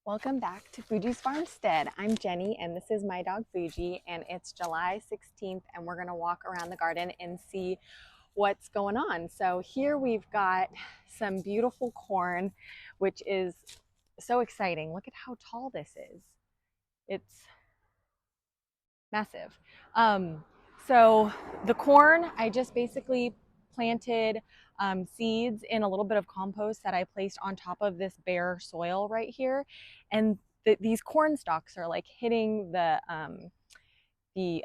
Welcome back to Fuji's Farmstead. I'm Jenny and this is my dog Fuji, and it's July 16th and we're gonna walk around the garden and see what's going on. So here we've got some beautiful corn, which is so exciting. Look at how tall this is. It's massive. So the corn, I just basically planted seeds in a little bit of compost that I placed on top of this bare soil right here. And these corn stalks are like hitting the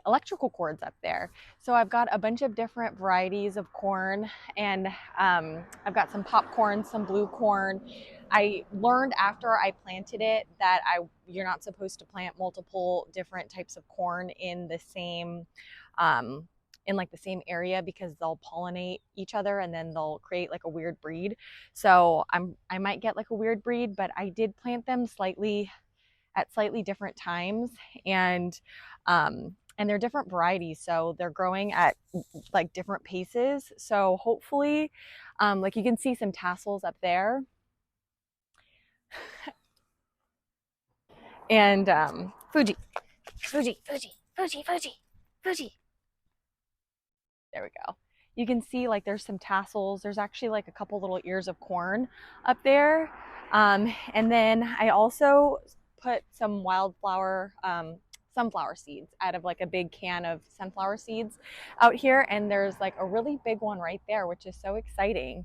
electrical cords up there. So I've got a bunch of different varieties of corn, and I've got some popcorn, some blue corn. I learned after I planted it that you're not supposed to plant multiple different types of corn in the same in like the same area, because they'll pollinate each other and then they'll create like a weird breed. So I might get like a weird breed, but I did plant them at slightly different times, and they're different varieties, so they're growing at like different paces. So hopefully, like you can see some tassels up there, and Fuji, Fuji, Fuji, Fuji, Fuji, Fuji. There we go. You can see like there's some tassels. There's actually like a couple little ears of corn up there, and then I also put some wildflower sunflower seeds out of like a big can of sunflower seeds out here, and there's like a really big one right there, which is so exciting.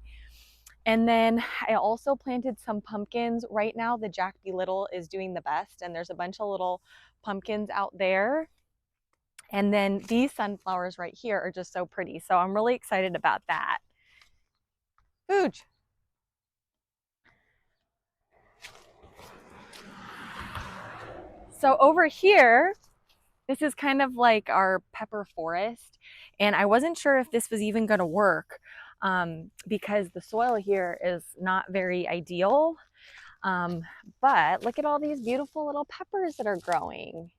And then I also planted some pumpkins. Right now the Jack Be Little is doing the best, and there's a bunch of little pumpkins out there. And then these sunflowers right here are just so pretty, so I'm really excited about that. Fooge. So over here, this is kind of like our pepper forest, and I wasn't sure if this was even going to work because the soil here is not very ideal. But look at all these beautiful little peppers that are growing.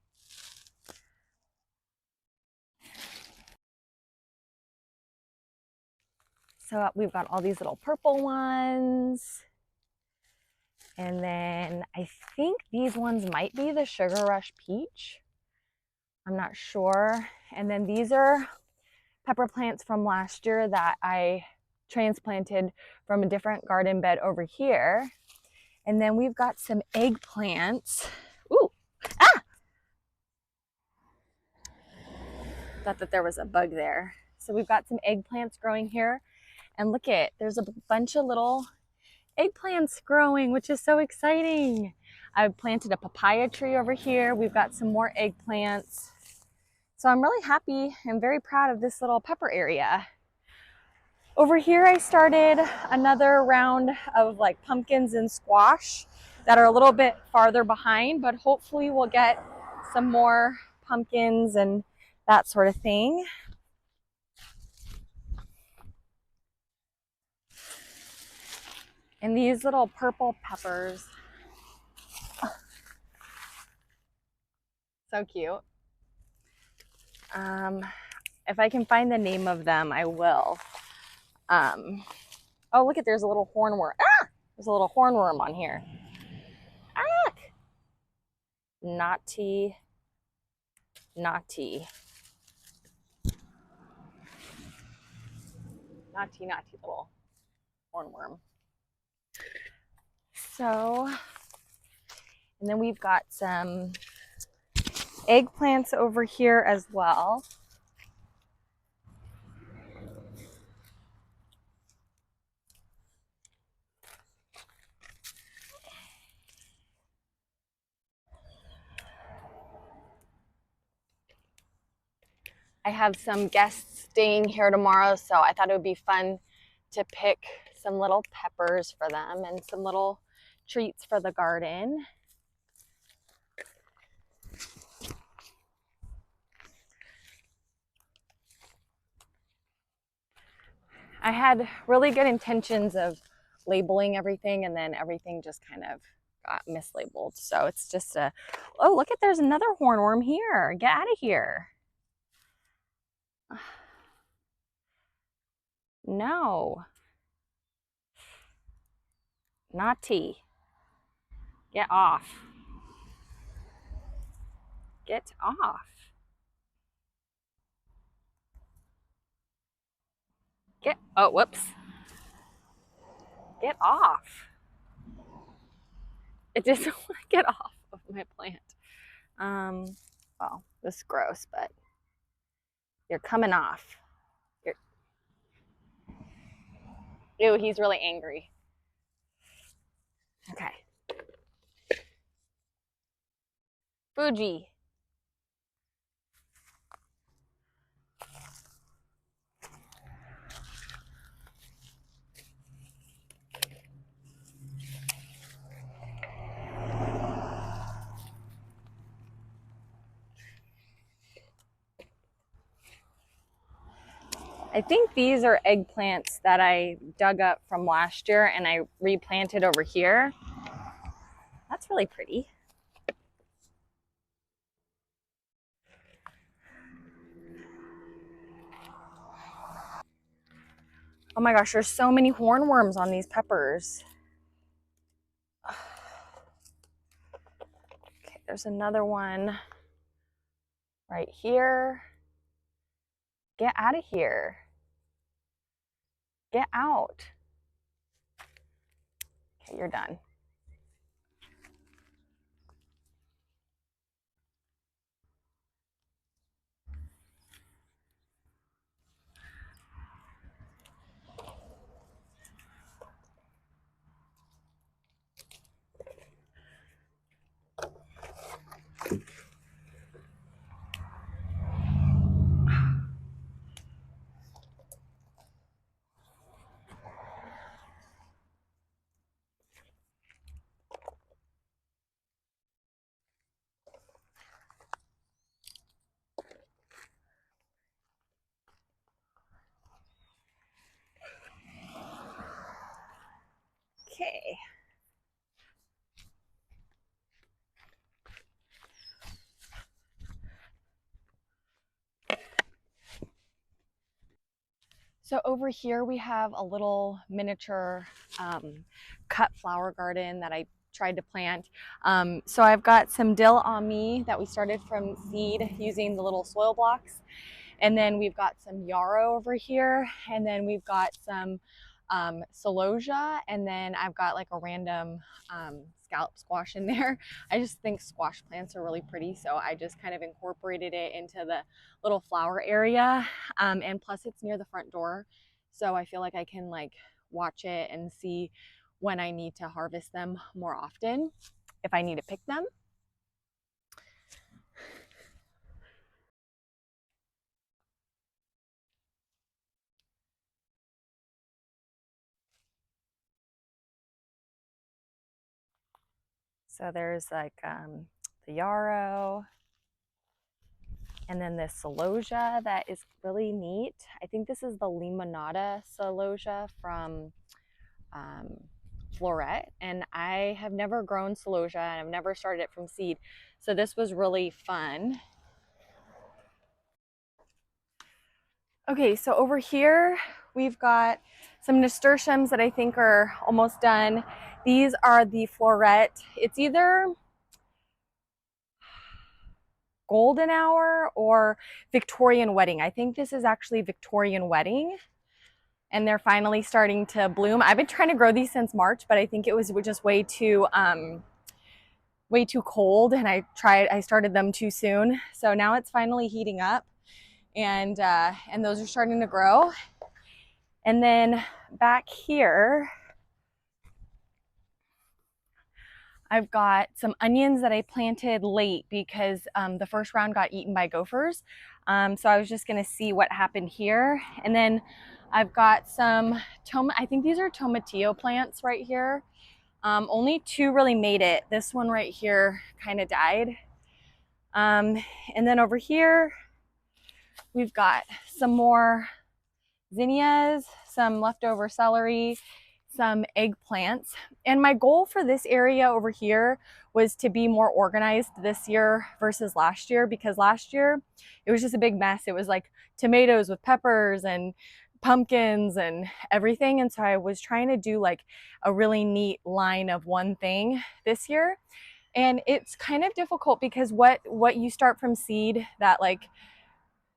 So we've got all these little purple ones. And then I think these ones might be the Sugar Rush Peach. I'm not sure. And then these are pepper plants from last year that I transplanted from a different garden bed over here. And then we've got some eggplants. Ooh, ah! Thought that there was a bug there. So we've got some eggplants growing here. And look at, there's a bunch of little eggplants growing, which is so exciting. I've planted a papaya tree over here. We've got some more eggplants. So I'm really happy and very proud of this little pepper area. Over here I started another round of like pumpkins and squash that are a little bit farther behind, but hopefully we'll get some more pumpkins and that sort of thing. And these little purple peppers, so cute. If I can find the name of them, I will. Oh, look at, there's a little hornworm. Ah! There's a little hornworm on here. Ah! Naughty, naughty. Naughty, naughty little hornworm. So, and then we've got some eggplants over here as well. I have some guests staying here tomorrow, so I thought it would be fun to pick some little peppers for them and some little treats for the garden. I had really good intentions of labeling everything, and then everything just kind of got mislabeled. So it's just a, oh, look at, there's another hornworm here. Get out of here. No. Naughty. Get off. Get off. Oh, whoops. Get off. It doesn't want to get off of my plant. Well, this is gross, but you're coming off. Ew, he's really angry. Okay. Fuji. I think these are eggplants that I dug up from last year and I replanted over here. That's really pretty. Oh my gosh, there's so many hornworms on these peppers. Okay, there's another one right here. Get out of here. Get out. Okay, you're done. Okay. So over here we have a little miniature cut flower garden that I tried to plant. So I've got some dill on me that we started from seed using the little soil blocks. And then we've got some yarrow over here. And then we've got some celosia. And then I've got like a random scallop squash in there. I just think squash plants are really pretty. So I just kind of incorporated it into the little flower area. And plus it's near the front door. So I feel like I can like watch it and see when I need to harvest them more often, if I need to pick them. So there's like the yarrow, and then this celosia that is really neat. I think this is the limonada celosia from Floret, and I have never grown celosia and I've never started it from seed. So this was really fun. Okay, so over here we've got some nasturtiums that I think are almost done. These are the Floret. It's either golden hour or Victorian wedding. I think this is actually Victorian wedding, and they're finally starting to bloom. I've been trying to grow these since March, but I think it was just way too cold, and I started them too soon. So now it's finally heating up, and those are starting to grow. And then back here, I've got some onions that I planted late because the first round got eaten by gophers. So I was just gonna see what happened here. And then I've got some, I think these are tomatillo plants right here. Only two really made it. This one right here kind of died. And then over here, we've got some more zinnias, some leftover celery, some eggplants. And my goal for this area over here was to be more organized this year versus last year, because last year it was just a big mess. It was like tomatoes with peppers and pumpkins and everything. And so I was trying to do like a really neat line of one thing this year. And it's kind of difficult because what you start from seed that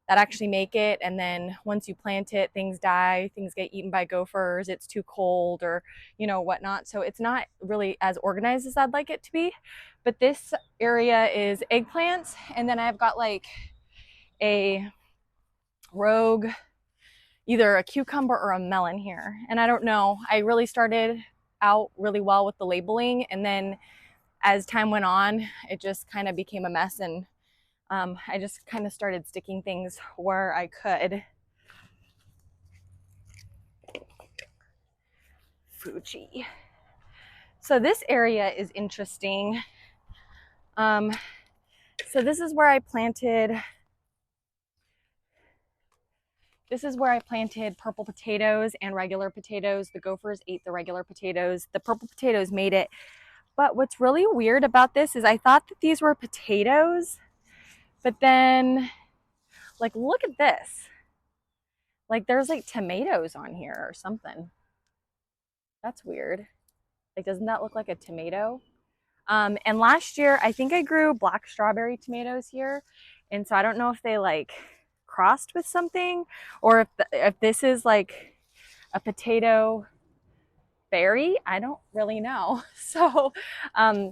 actually make it, and then once you plant it, things die, things get eaten by gophers, it's too cold, or whatnot. So it's not really as organized as I'd like it to be. But this area is eggplants, and then I've got like a rogue, either a cucumber or a melon here. And I don't know, I really started out really well with the labeling, and then as time went on, it just kind of became a mess, and I just kind of started sticking things where I could. Fuji. So this area is interesting. So this is where I planted purple potatoes and regular potatoes. The gophers ate the regular potatoes. The purple potatoes made it. But what's really weird about this is I thought that these were potatoes, but then, like, look at this. Like, there's like tomatoes on here or something. That's weird. Like, doesn't that look like a tomato? And last year, I think I grew black strawberry tomatoes here. And so I don't know if they like crossed with something, or if this is like a potato berry. I don't really know. So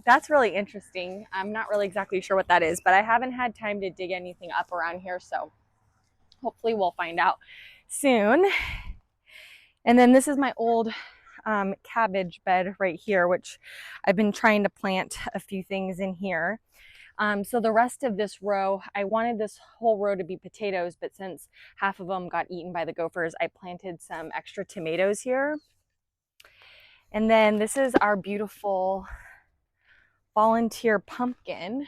that's really interesting. I'm not really exactly sure what that is, but I haven't had time to dig anything up around here. So hopefully we'll find out soon. And then this is my old cabbage bed right here, which I've been trying to plant a few things in here. So the rest of this row, I wanted this whole row to be potatoes, but since half of them got eaten by the gophers, I planted some extra tomatoes here. And then this is our beautiful volunteer pumpkin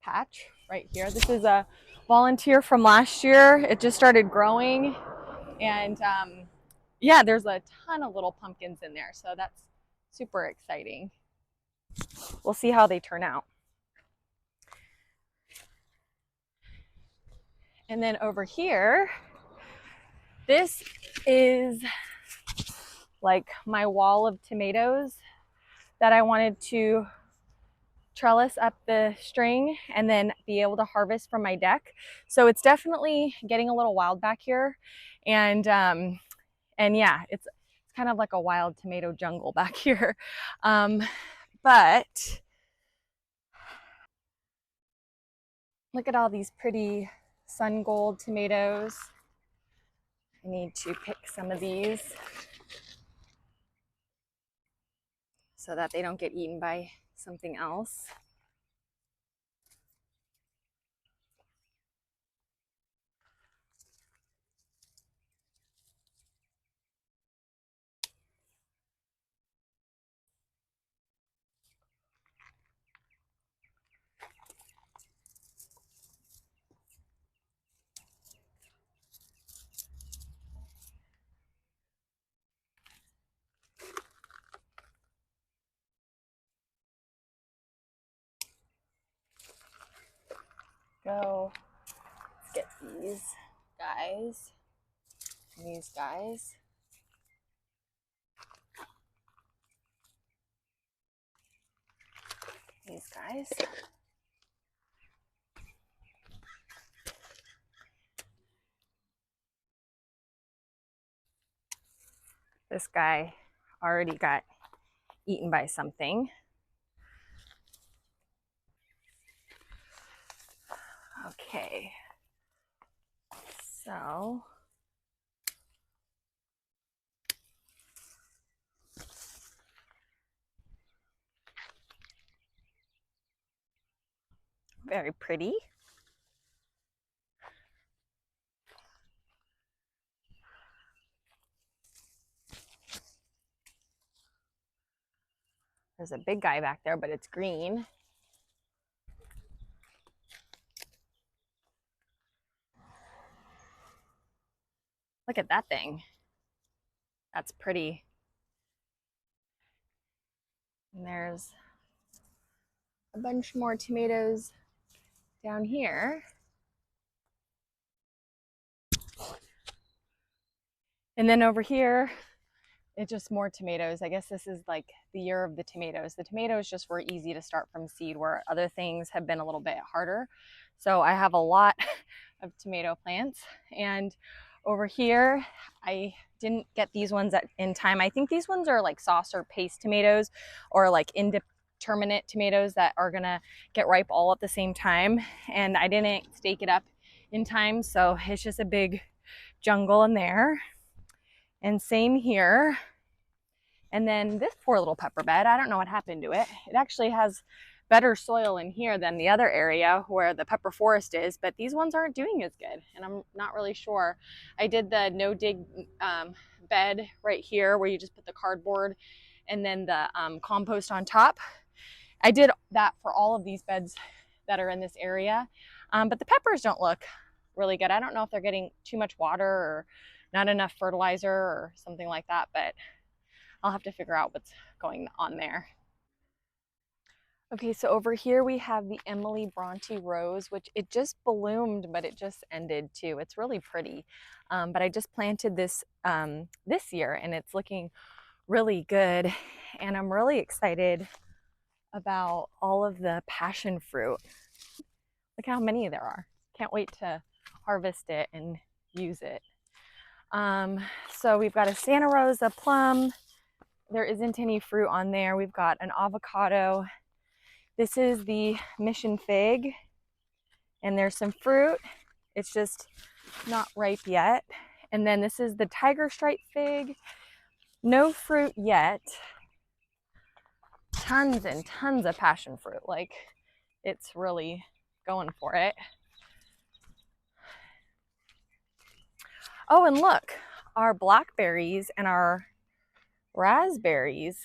patch right here. This is a volunteer from last year. It just started growing, and yeah, there's a ton of little pumpkins in there, so that's super exciting. We'll see how they turn out. And then over here, this is like my wall of tomatoes that I wanted to trellis up the string and then be able to harvest from my deck. So it's definitely getting a little wild back here. And yeah, it's kind of like a wild tomato jungle back here. But look at all these pretty sun gold tomatoes. I need to pick some of these so that they don't get eaten by something else. Go. Let's get these guys. These guys. These guys. This guy already got eaten by something. Okay. So very pretty. There's a big guy back there, but it's green. Look at that thing. That's pretty. And there's a bunch more tomatoes down here. And then over here, it's just more tomatoes. I guess this is like the year of the tomatoes. The tomatoes just were easy to start from seed, where other things have been a little bit harder. So I have a lot of tomato plants. And over here, I didn't get these ones in time. I think these ones are like saucer paste tomatoes, or like indeterminate tomatoes that are gonna get ripe all at the same time. And I didn't stake it up in time, so it's just a big jungle in there. And same here. And then this poor little pepper bed, I don't know what happened to it. It actually has better soil in here than the other area where the pepper forest is, but these ones aren't doing as good, and I'm not really sure. I did the no dig bed right here where you just put the cardboard and then the compost on top. I did that for all of these beds that are in this area, but the peppers don't look really good. I don't know if they're getting too much water or not enough fertilizer or something like that, but I'll have to figure out what's going on there. Okay, so over here we have the Emily Bronte rose, which it just bloomed, but it just ended too. It's really pretty. But I just planted this this year, and it's looking really good. And I'm really excited about all of the passion fruit. Look how many there are. Can't wait to harvest it and use it. So we've got a Santa Rosa plum. There isn't any fruit on there. We've got an avocado. This is the mission fig, and there's some fruit. It's just not ripe yet. And then this is the tiger stripe fig. No fruit yet. Tons and tons of passion fruit. Like, it's really going for it. Oh, and look, our blackberries and our raspberries,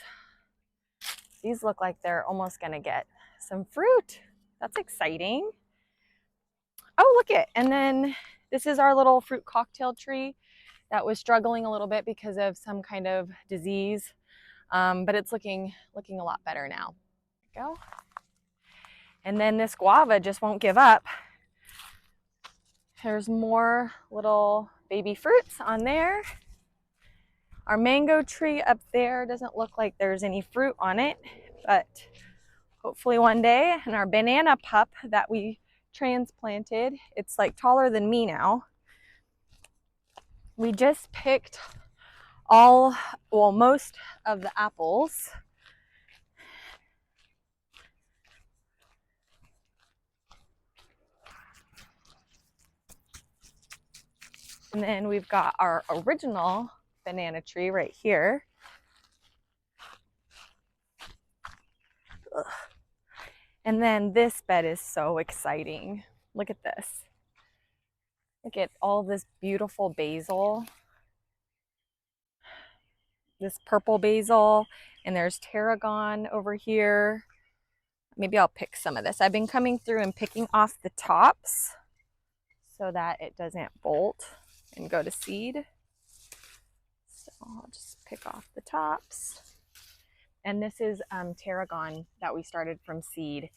these look like they're almost gonna get some fruit. That's exciting. Oh, look it. And then this is our little fruit cocktail tree that was struggling a little bit because of some kind of disease. But it's looking a lot better now. There we go. And then this guava just won't give up. There's more little baby fruits on there. Our mango tree up there doesn't look like there's any fruit on it, but hopefully one day. And our banana pup that we transplanted, it's like taller than me now. We just picked most of the apples. And then we've got our original banana tree right here. Ugh. And then this bed is so exciting. Look at this. Look at all this beautiful basil. This purple basil, and there's tarragon over here. Maybe I'll pick some of this. I've been coming through and picking off the tops so that it doesn't bolt and go to seed. So I'll just pick off the tops. And this is tarragon that we started from seed.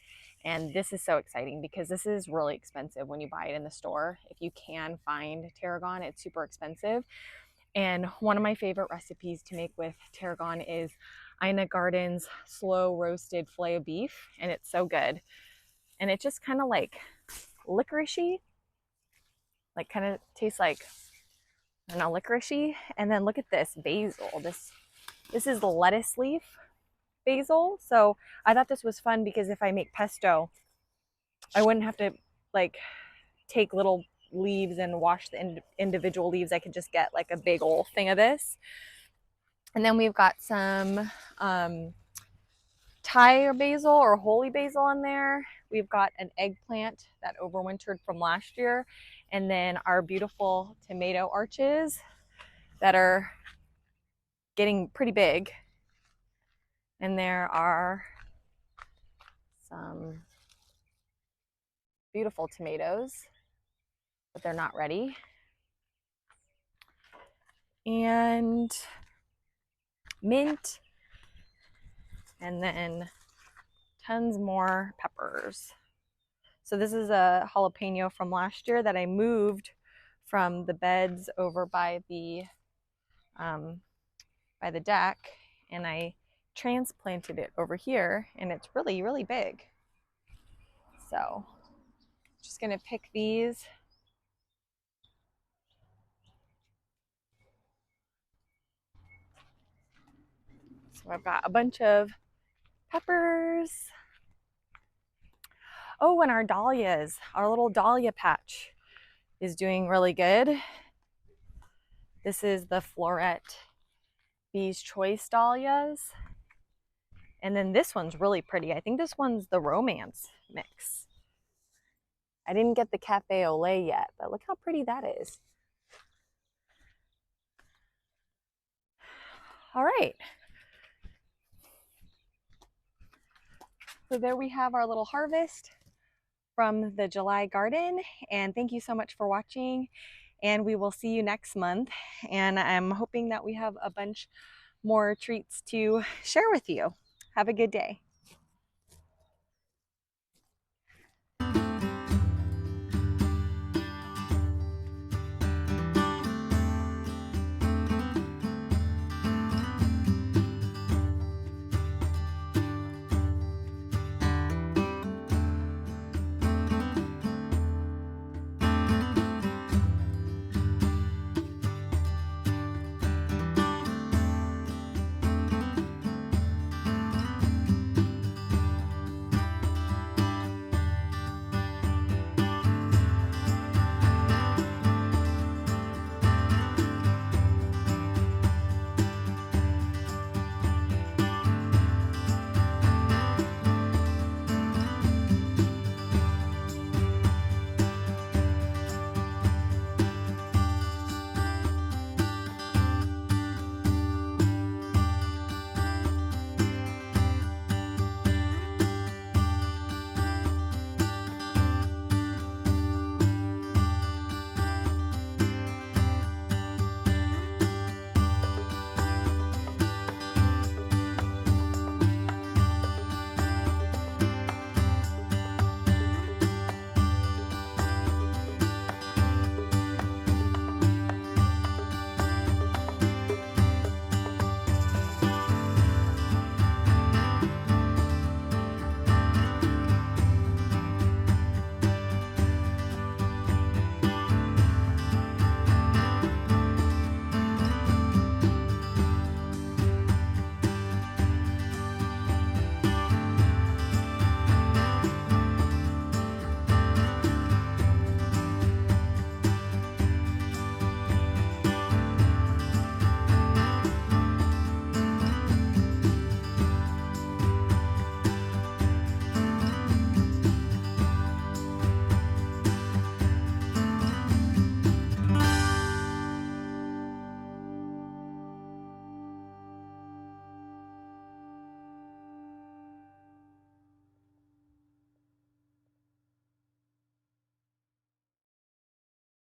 And this is so exciting because this is really expensive when you buy it in the store. If you can find tarragon, it's super expensive. And one of my favorite recipes to make with tarragon is Ina Garden's slow roasted filet of beef, and it's so good. And it just kind of like licoricey, like kind of tastes like, I don't know, licoricey. And then look at this basil. This is the lettuce leaf basil. So I thought this was fun because if I make pesto, I wouldn't have to like take little leaves and wash the individual leaves. I could just get like a big old thing of this. And then we've got some Thai basil or holy basil on there. We've got an eggplant that overwintered from last year, and then our beautiful tomato arches that are getting pretty big. And there are some beautiful tomatoes, but they're not ready. And mint, and then tons more peppers. So this is a jalapeno from last year that I moved from the beds over by the by the deck, and I transplanted it over here, and it's really, really big. So just gonna pick these. So I've got a bunch of peppers. Oh, and our dahlias, our little dahlia patch is doing really good. This is the Floret Bee's Choice dahlias. And then this one's really pretty. I think this one's the Romance mix. I didn't get the Cafe au lait yet, but look how pretty that is. All right. So there we have our little harvest from the July garden. And thank you so much for watching. And we will see you next month. And I'm hoping that we have a bunch more treats to share with you. Have a good day.